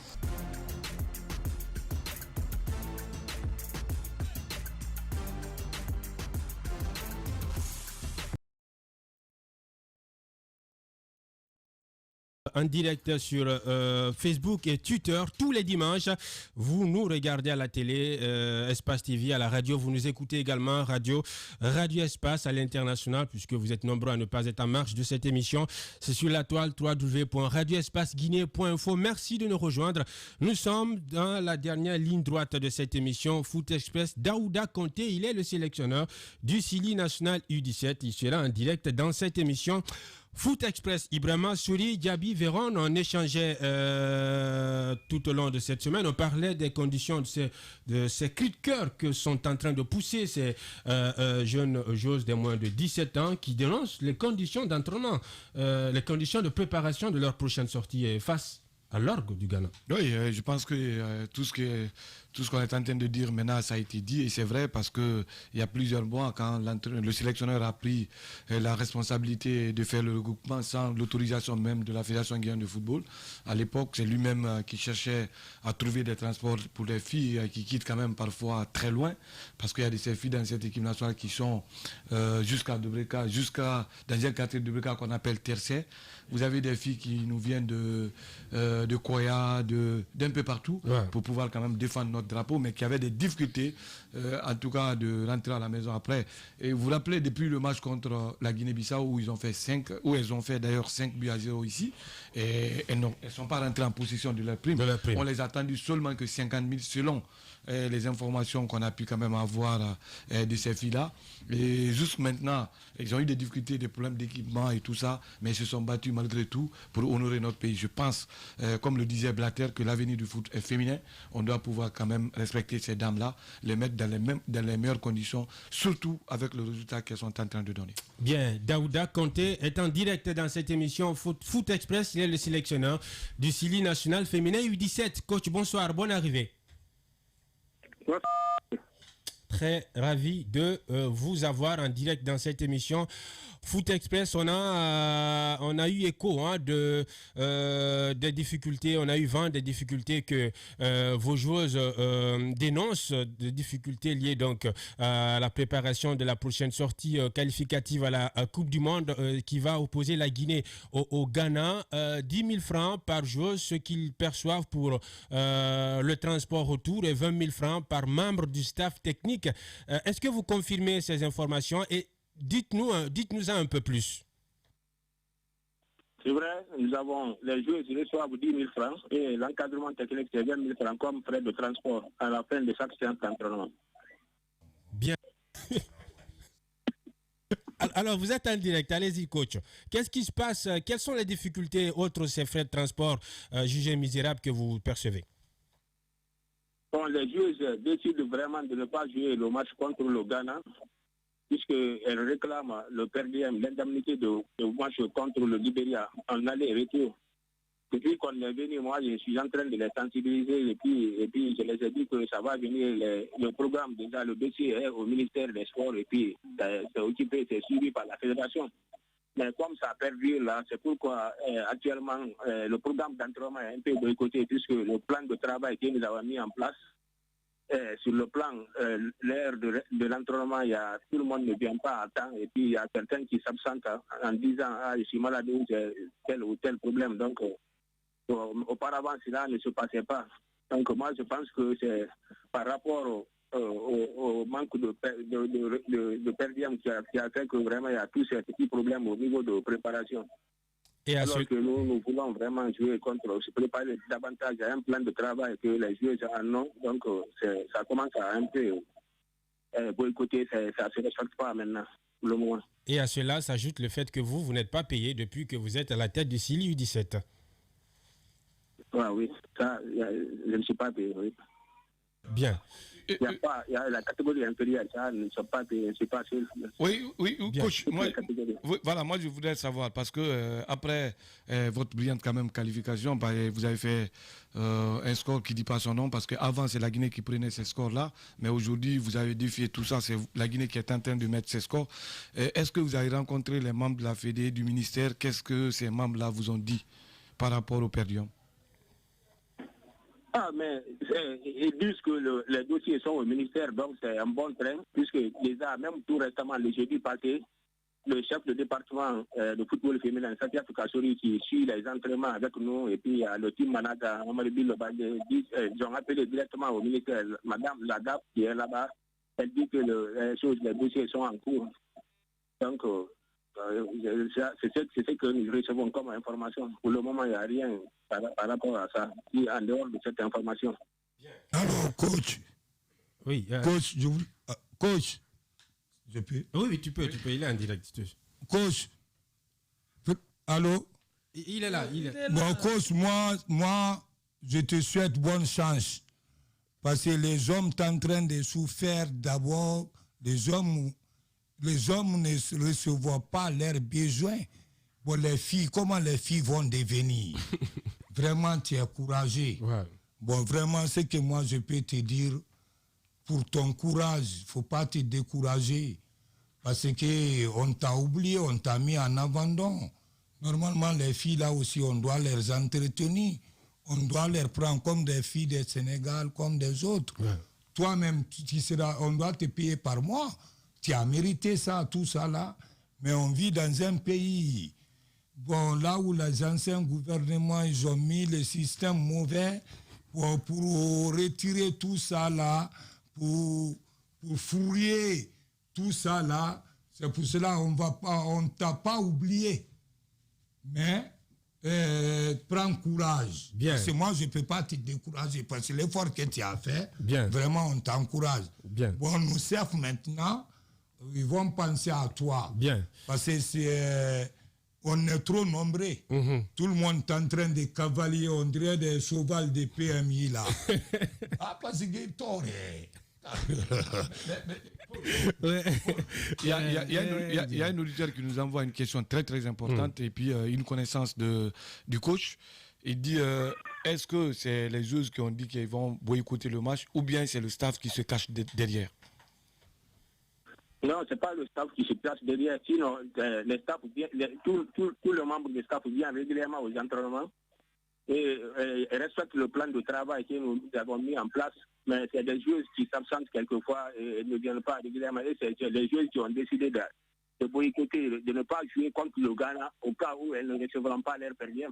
En direct sur Facebook et Twitter tous les dimanches. Vous nous regardez à la télé, Espace TV, à la radio. Vous nous écoutez également Radio Espace à l'international, puisque vous êtes nombreux à ne pas être en marche de cette émission. C'est sur la toile www.radioespaceguinée.info. Merci de nous rejoindre. Nous sommes dans la dernière ligne droite de cette émission Foot Express. Daouda Conté, il est le sélectionneur du Sili national U17. Il sera en direct dans cette émission Foot Express. Ibrahima Souri, Diaby, Véron, on échangeait tout au long de cette semaine. On parlait des conditions de ces cris de cœur que sont en train de pousser ces jeunes joueuses de moins de 17 ans qui dénoncent les conditions d'entraînement, les conditions de préparation de leur prochaine sortie face à l'orgue du Ghana. Oui, je pense que tout ce qu'on est en train de dire maintenant, ça a été dit, et c'est vrai parce qu'il y a plusieurs mois, quand le sélectionneur a pris la responsabilité de faire le regroupement sans l'autorisation même de la Fédération guinéenne de football, à l'époque, c'est lui-même qui cherchait à trouver des transports pour les filles qui quittent quand même parfois très loin, parce qu'il y a des filles dans cette équipe nationale qui sont jusqu'à Debreka, dans un quartier de Debreka qu'on appelle Tercet. Vous avez des filles qui nous viennent de Koya, d'un peu partout, pour pouvoir quand même défendre notre drapeau, mais qui avaient des difficultés, en tout cas, de rentrer à la maison après. Et vous vous rappelez, depuis le match contre la Guinée-Bissau, où elles ont fait d'ailleurs 5-0 ici, et elles ne sont pas rentrées en possession de leur prime. On les a attendu seulement que 50 000 selon les informations qu'on a pu quand même avoir de ces filles-là. Et juste maintenant, ils ont eu des difficultés, des problèmes d'équipement et tout ça, mais ils se sont battus malgré tout pour honorer notre pays. Je pense, comme le disait Blatter, que l'avenir du foot est féminin. On doit pouvoir quand même respecter ces dames-là, les mettre dans les meilleures conditions, surtout avec le résultat qu'elles sont en train de donner. Bien, Daouda Conté est en direct dans cette émission Foot Express. Il est le sélectionneur du Sili national féminin U17. Coach, bonsoir, bonne arrivée. Très ravi de vous avoir en direct dans cette émission Foot Express. On a eu écho des difficultés, on a eu vent des difficultés que vos joueuses dénoncent, des difficultés liées donc à la préparation de la prochaine sortie qualificative à la Coupe du Monde qui va opposer la Guinée au Ghana. 10 000 francs par joueuse, ce qu'ils perçoivent pour le transport retour, et 20 000 francs par membre du staff technique. Est-ce que vous confirmez ces informations et dites-nous un peu plus. C'est vrai, nous avons les joueurs qui reçoivent 10 000 francs et l'encadrement technique c'est 20 000 francs comme frais de transport à la fin de chaque séance d'entraînement. Bien. Alors, vous êtes en direct, allez-y coach. Qu'est-ce qui se passe? Quelles sont les difficultés autres ces frais de transport jugés misérables que vous percevez? Bon, les joueurs décident vraiment de ne pas jouer le match contre le Ghana, puisqu'elles réclament le per diem, l'indemnité de match contre le Libéria en aller-retour. Depuis qu'on est venu, moi, je suis en train de les sensibiliser et puis je les ai dit que ça va venir, le programme déjà, le dossier est au ministère des Sports et puis c'est occupé, c'est suivi par la fédération. Mais comme ça a perdu là, c'est pourquoi actuellement le programme d'entraînement est un peu boycotté puisque le plan de travail que nous avons mis en place, sur le plan, l'heure de l'entraînement, tout le monde ne vient pas à temps et puis il y a certains qui s'absentent en disant « Ah, je suis malade ou j'ai tel ou tel problème ». Donc, auparavant, cela ne se passait pas. Donc, moi, je pense que c'est par rapport au manque de per diem qui a fait que vraiment il y a tous ces petits problèmes au niveau de préparation. Et alors que nous voulons vraiment jouer contre, se préparer davantage à un plan de travail que les joueurs en ont. Donc ça commence à un peu boycotter, ça ne se respecte pas maintenant, pour le moment. Et à cela s'ajoute le fait que vous n'êtes pas payé depuis que vous êtes à la tête du Sili U17. Oui, ça, je ne suis pas payé, oui. Bien. Il y a la catégorie inférieure, ça ne sont pas payés, c'est pas sûr. Oui, coach, moi je voudrais savoir, parce que après votre brillante quand même qualification, vous avez fait un score qui ne dit pas son nom, parce qu'avant c'est la Guinée qui prenait ces scores-là, mais aujourd'hui vous avez défié tout ça, c'est la Guinée qui est en train de mettre ces scores. Est-ce que vous avez rencontré les membres de la Fédé, du ministère? Qu'est-ce que ces membres-là vous ont dit par rapport au per diem? Ah, mais ils disent que les dossiers sont au ministère, donc c'est un bon train, puisque déjà, même tout récemment, le jeudi passé, le chef de département de football féminin, Satia Fukasori, qui suit les entraînements avec nous, et puis le team manager, ils ont appelé directement au ministère. Madame Ladap, qui est là-bas, elle dit que les dossiers sont en cours. Donc, c'est ce que nous recevons comme information. Pour le moment, il n'y a rien par rapport à ça, en dehors de cette information. Alors, coach. Oui. Coach, coach. Je peux. Oui, tu peux. Il est en direct. Coach. Allô? Il est là. Bon, coach, moi, je te souhaite bonne chance. Parce que les hommes sont en train de souffrir d'abord. Les hommes ne recevront pas leurs besoins. Bon, les filles, comment les filles vont devenir? vraiment tu es courageux. Ouais. Bon, vraiment, ce que moi je peux te dire, pour ton courage, il ne faut pas te décourager. Parce qu'on t'a oublié, on t'a mis en abandon. Normalement, les filles là aussi, on doit les entretenir. On doit les prendre comme des filles du Sénégal, comme des autres. Ouais. Toi-même, on doit te payer par mois. Tu as mérité ça, tout ça là. Mais on vit dans un pays, bon, là où les anciens gouvernements, ils ont mis le système mauvais pour retirer tout ça là, pour fourrier tout ça là. C'est pour cela qu'on ne t'a pas oublié. Mais prends courage. Bien. Parce que moi, je ne peux pas te décourager. Parce que l'effort que tu as fait, bien, vraiment, on t'encourage. Bien. Bon, nous servons maintenant, ils vont penser à toi. Bien. Parce que on est trop nombreux. Tout le monde est en train de cavalier, on dirait des chevals de PMI là. Ah, parce que tort. Il y a un auditeur qui nous envoie une question très très importante et puis une connaissance du coach. Il dit est-ce que c'est les joueuses qui ont dit qu'ils vont boycotter le match ou bien c'est le staff qui se cache derrière? Non, ce n'est pas le staff qui se place derrière. Sinon, les staff, tout le membre du staff vient régulièrement aux entraînements et respecte le plan de travail que nous avons mis en place. Mais c'est des joueuses qui s'absentent quelquefois et ne viennent pas régulièrement. Et c'est les joueuses qui ont décidé de boycotter, de ne pas jouer contre le Ghana au cas où elles ne recevront pas leur perdien.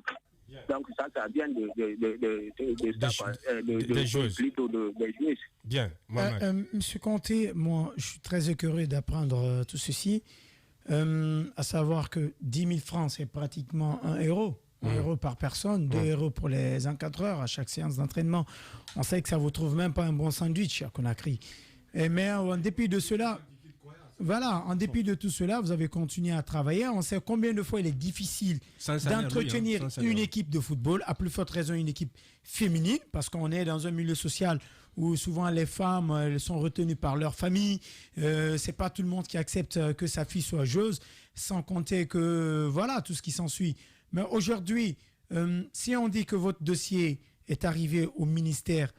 Donc ça vient des joueuses. Plutôt des joueuses. Bien. Monsieur Conté, moi je suis très écœuré d'apprendre tout ceci, à savoir que 10 000 francs c'est pratiquement 1 euro. 1 euro par personne, 2 euros pour les encadreurs à chaque séance d'entraînement. On sait que ça ne vous trouve même pas un bon sandwich à Conakry. Mais en dépit de cela, voilà, en dépit de tout cela, vous avez continué à travailler. On sait combien de fois il est difficile d'entretenir une équipe de football, à plus forte raison une équipe féminine, parce qu'on est dans un milieu social où souvent les femmes elles sont retenues par leur famille. C'est pas tout le monde qui accepte que sa fille soit joueuse, sans compter que voilà tout ce qui s'ensuit. Mais aujourd'hui, si on dit que votre dossier est arrivé au ministère,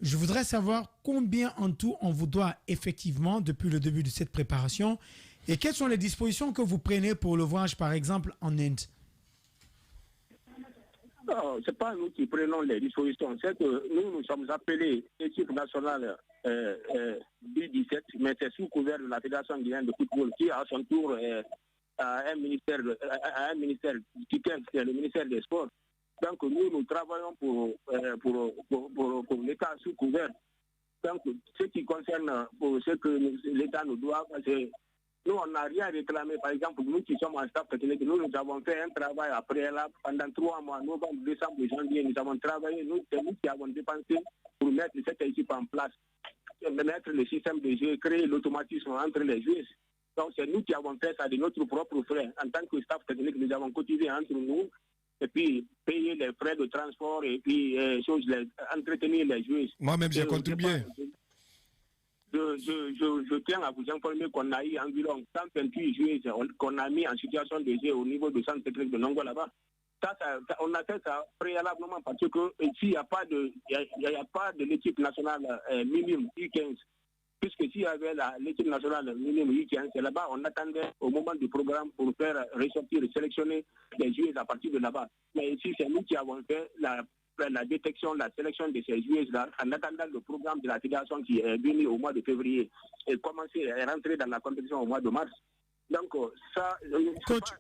je voudrais savoir combien en tout on vous doit effectivement depuis le début de cette préparation et quelles sont les dispositions que vous prenez pour le voyage, par exemple, en Inde. Non, ce n'est pas nous qui prenons les dispositions. C'est que nous sommes appelés équipe nationale B17, mais c'est sous couvert de la Fédération guinéenne de football qui, à son tour, à un ministère qui est le ministère des Sports. Donc nous travaillons pour l'État sous couvert. Donc ce qui concerne pour ce que l'État nous doit, c'est nous on n'a rien réclamé. Par exemple, nous qui sommes en staff technique, nous avons fait un travail après là pendant 3 mois, novembre, décembre, janvier, nous avons travaillé, c'est nous qui avons dépensé pour mettre cette équipe en place, mettre le système de jeu, créer l'automatisme entre les joueurs. Donc c'est nous qui avons fait ça de notre propre frais. En tant que staff technique, nous avons cotisé entre nous et puis payer les frais de transport et puis entretenir les joueurs. Moi-même, j'ai contribué. Je tiens à vous informer qu'on a eu environ 128 joueurs qu'on a mis en situation de jeu au niveau du centre technique de Nongo là-bas. On a fait ça préalablement parce que s'il n'y a pas de l'équipe nationale minimum U15, puisque s'il y avait l'équipe nationale minimum U15, c'est là-bas, on attendait au moment du programme pour faire ressortir et sélectionner les joueurs à partir de là-bas. Mais ici, c'est nous qui avons fait la détection, la sélection de ces joueurs-là en attendant le programme de la fédération qui est venu au mois de février et commencer à rentrer dans la compétition au mois de mars. Donc, ça...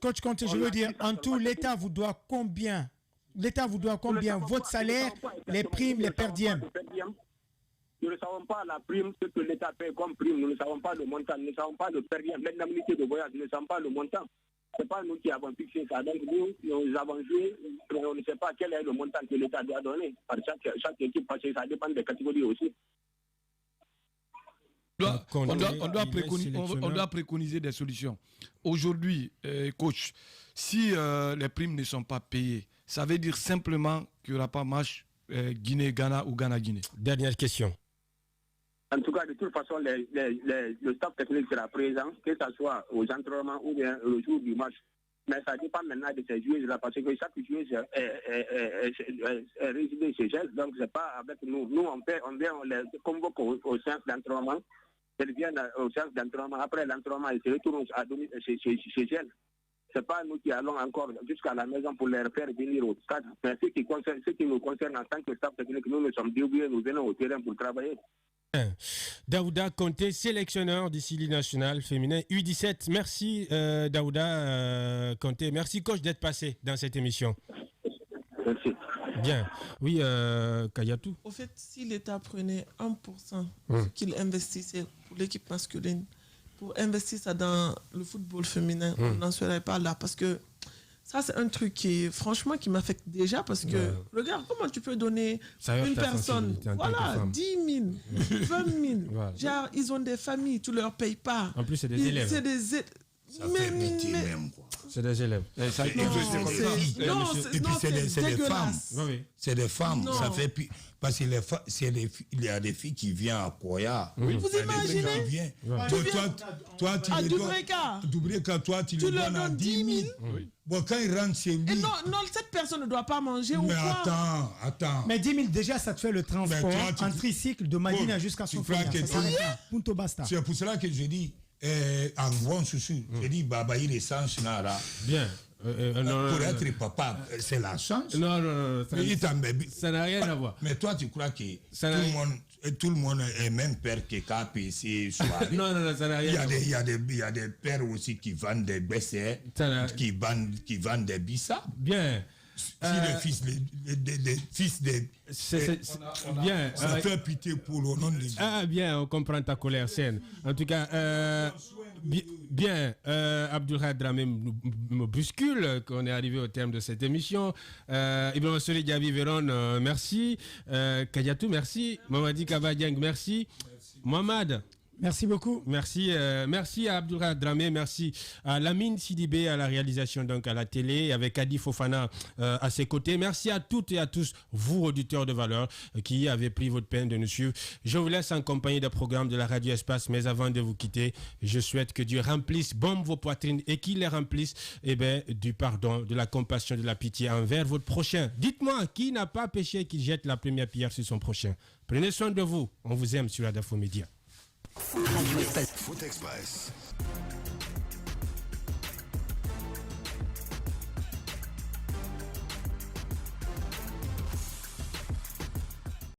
Coach Conté, je veux dire, en tout, l'État vous doit combien? L'État vous doit combien? Votre salaire, les primes, les perdièmes? Nous ne savons pas la prime, ce que l'État paie comme prime. Nous ne savons pas le montant. Nous ne savons pas le perdième, l'indemnité de voyage. Nous ne savons pas le montant. Ce n'est pas nous qui avons fixé ça. Donc nous avons joué, mais on ne sait pas quel est le montant que l'État doit donner par chaque équipe, parce que ça dépend des catégories aussi. On doit préconiser des solutions. Aujourd'hui, coach, si les primes ne sont pas payées, ça veut dire simplement qu'il n'y aura pas match Guinée-Ghana ou Ghana-Guinée. Dernière question. En tout cas, de toute façon, le staff technique sera présent, que ce soit aux entraînements ou bien le jour du match. Mais ça dépend maintenant de ces joueuses-là, parce que chaque joueuse est résidée chez elle, donc c'est pas avec nous. Nous, on les convoque au séance d'entraînement, elles viennent au séance d'entraînement, après l'entraînement, elles se retournent chez elles. C'est pas nous qui allons encore jusqu'à la maison pour les faire venir au stade. Mais ce qui nous concerne en tant que staff technique, nous sommes débrouillés, nous venons au terrain pour travailler. Daouda Conté, sélectionneur du Sili national féminin U17. Merci Daouda Conté. Merci coach d'être passé dans cette émission. Merci. Bien. Oui, Kayatou. Au fait, si l'État prenait 1% qu'il investissait pour l'équipe masculine, pour investir ça dans le football féminin, on n'en serait pas là. Parce que ça, c'est un truc qui, franchement, qui m'affecte déjà. Parce que, regarde, comment tu peux donner une personne, voilà, 10 000, 20 000. Voilà. Genre, ils ont des familles, tu ne leur payes pas. En plus, c'est des élèves. C'est des même, quoi. C'est des élèves. Et puis c'est des femmes. Oui. C'est des femmes. Non. Ça fait parce qu'il y a des filles qui viennent à Koya. Oui. Vous imaginez? Toi, tu à les Dubreka, toi, tu tu les leur donnes à donnes 10 000. Oui. Bon, quand ils rentrent chez lui. Et non, cette personne ne doit pas manger ou Mais quoi? attends. Mais 10 000, déjà, ça te fait le transport en tricycle de Madina jusqu'à son foyer. Punto basta. C'est pour cela que je dis, en grand souci, je dis, Baba, il est sans nara. Bien. Pour être papa, c'est la chance. Non. Ça n'a rien à voir. Mais toi, tu crois que tout le monde est même père que KPC soirée. Non, ça n'a rien à voir. Il y a des pères aussi qui vendent des BCR, qui vendent des bissas. Bien. Si les fils des bien. Ça fait pitié pour le nom de Dieu. Ah bien, on comprend ta colère saine. En tout cas, bien, Abdoulhad Dramé me bouscule, qu'on est arrivé au terme de cette émission. Ibrahim Soli Diaby Véron, merci. Kadiatou, merci. Mamadi Kabadiang, merci. Mohamed. Merci beaucoup. Merci à Abdoulhad Dramé, merci à Lamine Sidibé à la réalisation, donc à la télé, avec Adi Fofana à ses côtés. Merci à toutes et à tous, vous auditeurs de valeur, qui avez pris votre peine de nous suivre. Je vous laisse en compagnie des programmes de la Radio Espace, mais avant de vous quitter, je souhaite que Dieu remplisse, bombe vos poitrines et qu'il les remplisse du pardon, de la compassion, de la pitié envers votre prochain. Dites-moi, qui n'a pas péché qu'il jette la première pierre sur son prochain? Prenez soin de vous. On vous aime sur la Dafo Média. Foot Express.